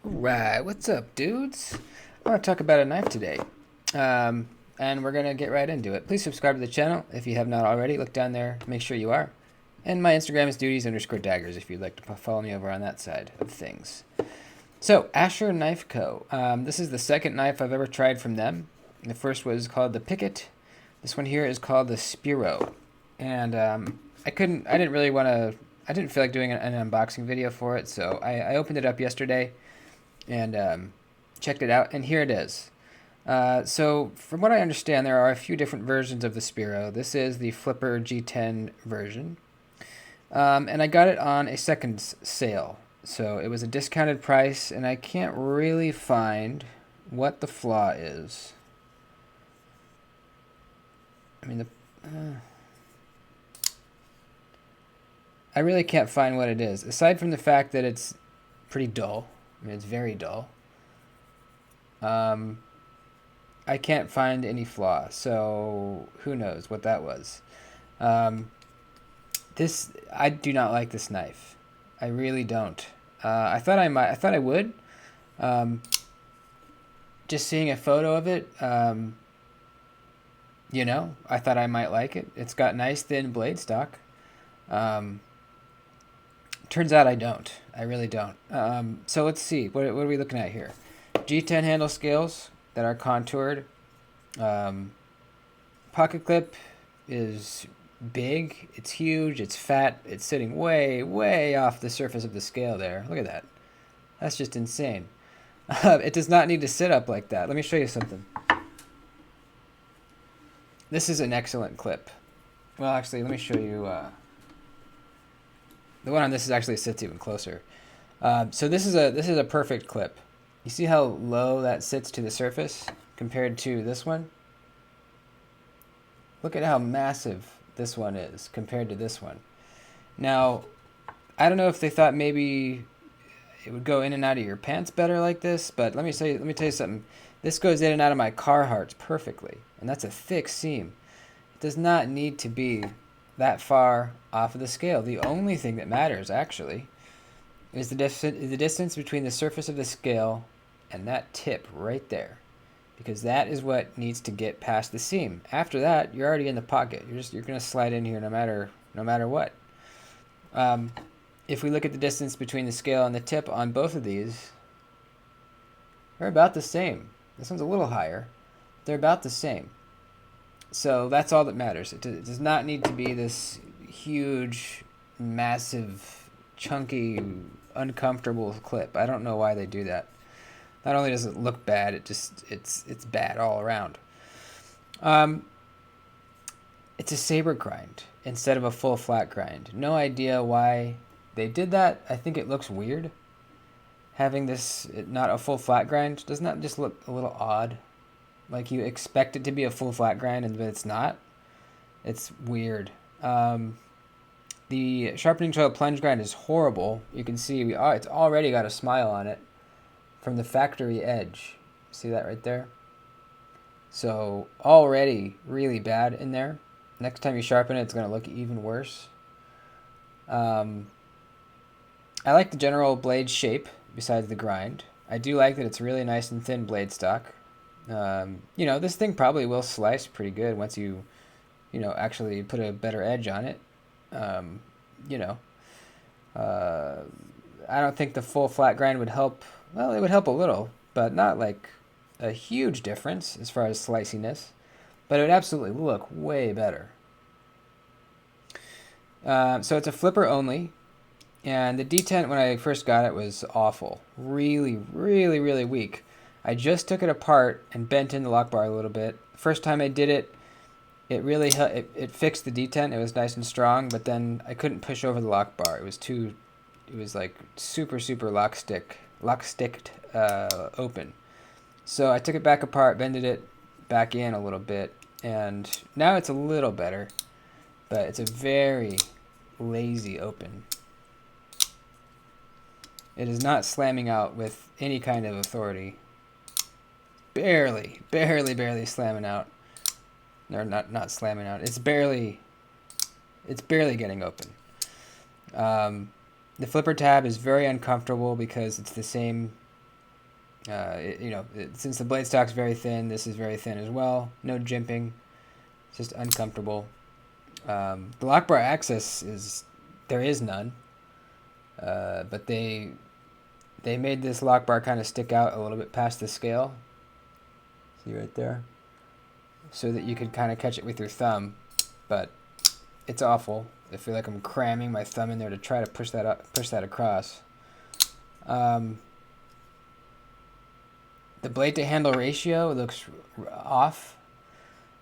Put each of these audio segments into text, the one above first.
Right, what's up, dudes? I want to talk about a knife today, and we're gonna get right into it. Please subscribe to the channel if you have not already. Look down there, make sure you are. And my Instagram is duties_daggers if you'd like to follow me over on that side of things. So, Asher Knife Co. This is the second knife I've ever tried from them. The first was called the Picket. This one here is called the Spiro, and I didn't really want to. I didn't feel like doing an unboxing video for it, so I opened it up yesterday and checked it out, and here it is. So, from what I understand, there are a few different versions of the Spiro. This is the Flipper G10 version, and I got it on a second sale. So, it was a discounted price, and I can't really find what the flaw is. I mean, I really can't find what it is, aside from the fact that it's pretty dull. I mean, it's very dull. Um, I can't find any flaw, so who knows what that was. Um, I do not like this knife. I really don't. I thought I might. I thought I would. Um, just seeing a photo of it, I thought I might like it. It's got nice thin blade stock. Um, Turns out I don't. I really don't. So let's see. What are we looking at here? G10 handle scales that are contoured. Um, Pocket clip is big. It's huge. It's fat. It's sitting way, way off the surface of the scale there. Look at that. That's just insane. It does not need to sit up like that. Let me show you something. This is an excellent clip. Well, actually, let me show you. The one on this is actually sits even closer. So this is a perfect clip. You see how low that sits to the surface compared to this one? Look at how massive this one is compared to this one. Now, I don't know if they thought maybe it would go in and out of your pants better like this, but let me tell you something. This goes in and out of my Carhartts perfectly, and that's a thick seam. It does not need to be that far off of the scale. The only thing that matters, actually, is the distance between the surface of the scale and that tip right there, because that is what needs to get past the seam. After that, you're already in the pocket. You're gonna slide in here no matter what. If we look at the distance between the scale and the tip on both of these, they're about the same. This one's a little higher. They're about the same. So that's all that matters. It does not need to be this huge, massive, chunky, uncomfortable clip. I don't know why they do that. Not only does it look bad, it's bad all around. It's a saber grind instead of a full flat grind. No idea why they did that. I think it looks weird. Having this not a full flat grind does not just look a little odd. Like you expect it to be a full flat grind, but it's not. It's weird. The sharpening tool plunge grind is horrible. You can see it's already got a smile on it from the factory edge. See that right there? So already really bad in there. Next time you sharpen it, it's going to look even worse. I like the general blade shape besides the grind. I do like that it's really nice and thin blade stock. This thing probably will slice pretty good once actually put a better edge on it. I don't think the full flat grind would help. Well, it would help a little, but not like a huge difference as far as sliciness. But it would absolutely look way better. So it's a flipper only. And the detent when I first got it was awful. Really, really, really weak. I just took it apart and bent in the lock bar a little bit. First time I did it, it really it fixed the detent. It was nice and strong, but then I couldn't push over the lock bar. It was like super, super lock sticked open. So I took it back apart, bended it back in a little bit, and now it's a little better, but it's a very lazy open. It is not slamming out with any kind of authority. Barely slamming out. Or not slamming out. It's barely getting open. The flipper tab is very uncomfortable because it's the same Since the blade stock's very thin, this is very thin as well. No jimping, just uncomfortable. The lock bar access there is none, but they made this lock bar kind of stick out a little bit past the scale. See right there, so that you could kind of catch it with your thumb, but it's awful. I feel like I'm cramming my thumb in there to try to push that across. The blade to handle ratio looks off.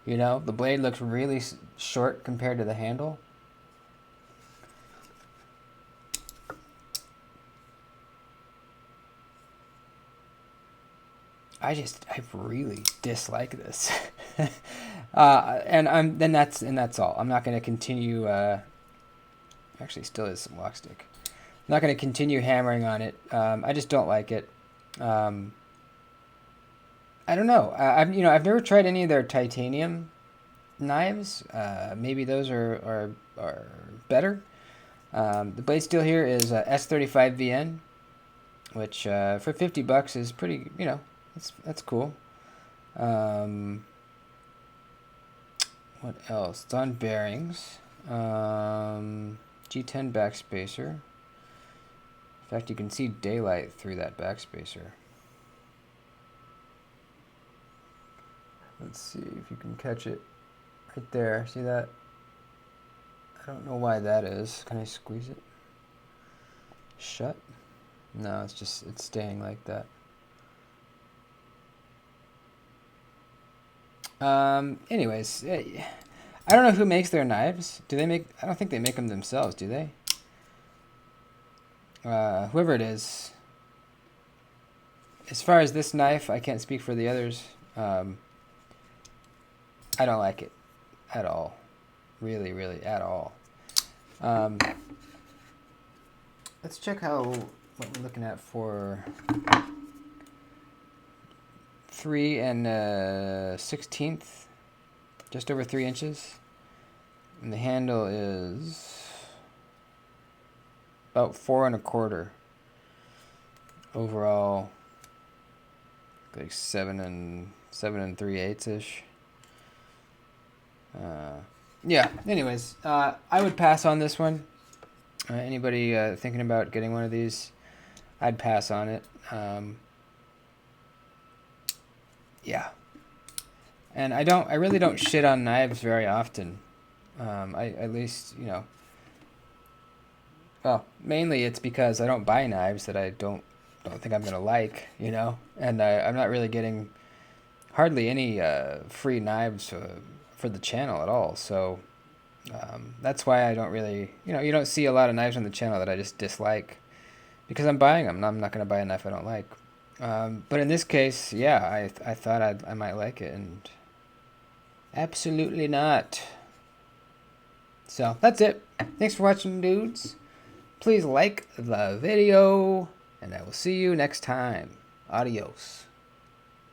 The blade looks really short compared to the handle. I really dislike this. And that's all. I'm not going to continue. Actually, still is some lock stick. I'm not going to continue hammering on it. I just don't like it. I don't know. I've never tried any of their titanium knives. Maybe those are better. The blade steel here is S35VN, which for $50 is pretty. That's cool. What else? It's on bearings. G10 backspacer. In fact, you can see daylight through that backspacer. Let's see if you can catch it right there. See that? I don't know why that is. Can I squeeze it? Shut? No, it's staying like that. Anyways, I don't know who makes their knives. I don't think they make them themselves, do they? Whoever it is. As far as this knife, I can't speak for the others. I don't like it at all. Really, really, at all. Let's check what we're looking at for 3 1/16, just over 3 inches. And the handle is about 4 1/4. Overall, like 7 3/8 ish. Yeah. Anyways, I would pass on this one. Anybody thinking about getting one of these, I'd pass on it. Yeah. And I really don't shit on knives very often. Well, mainly it's because I don't buy knives that I don't think I'm gonna like, and I'm not really getting hardly any free knives for the channel at all. So that's why I don't really, you don't see a lot of knives on the channel that I just dislike because I'm buying them. I'm not gonna buy a knife I don't like. But in this case, yeah, I thought I might like it, and absolutely not. So that's it. Thanks for watching, dudes. Please like the video, and I will see you next time. Adios.